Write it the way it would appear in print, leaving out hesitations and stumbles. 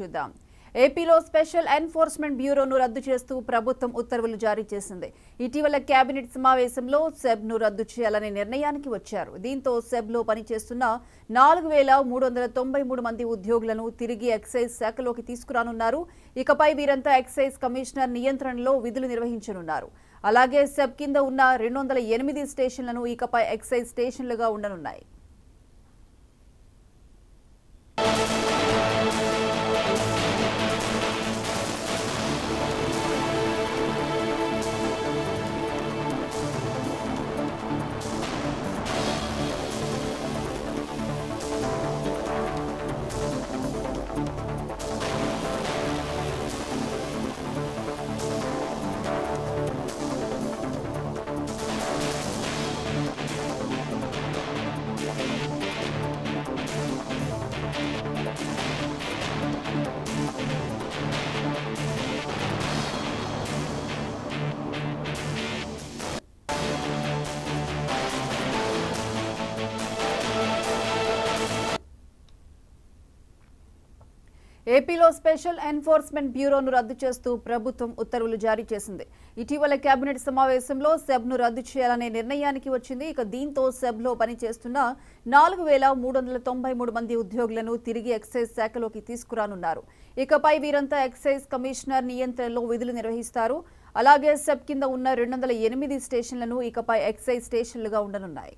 చూద్దాం. ఏపీలో special enforcement బ్యూరోను రద్దు చేస్తూ ప్రభుత్వం ఉత్తర్వులు జారీ చేసింది. ఇటీవల కేబినెట్ సమావేశంలో సెబ్ను రద్దు చేయాలనే నిర్ణయానికి వచ్చారు. దీంతో సెబ్లో పనిచేస్తున్న 4393 మంది ఉద్యోగులను తిరిగి ఎక్సైజ్ శాఖలోకి తీసుకురానున్నారు. ఇకపై వీరంతా ఎక్సైజ్ కమిషనర్ నియంత్రణలో విధులు నిర్వహించనున్నారు. అలాగే సెబ్ కింద ఉన్న 208 స్టేషన్లను ఇకపై ఎక్సైజ్ స్టేషన్లుగా ఉండనున్నాయి. ఏపీలో స్పెషల్ ఎన్ఫోర్స్మెంట్ బ్యూరోను రద్దు చేస్తూ ప్రభుత్వం ఉత్తర్వులు జారీ చేసింది. ఇటీవల కేబినెట్ సమావేశంలో సెబ్ను రద్దు చేయాలనే నిర్ణయానికి వచ్చింది. ఇక దీంతో సెబ్లో పనిచేస్తున్న 4393 మంది ఉద్యోగులను తిరిగి ఎక్సైజ్ శాఖలోకి తీసుకురానున్నారు. ఇకపై వీరంతా ఎక్సైజ్ కమిషనర్ నియంత్రణలో విధులు నిర్వహిస్తారు. అలాగే సెబ్ కింద ఉన్న 208 స్టేషన్లను ఇకపై ఎక్సైజ్ స్టేషన్లుగా ఉండనున్నాయి.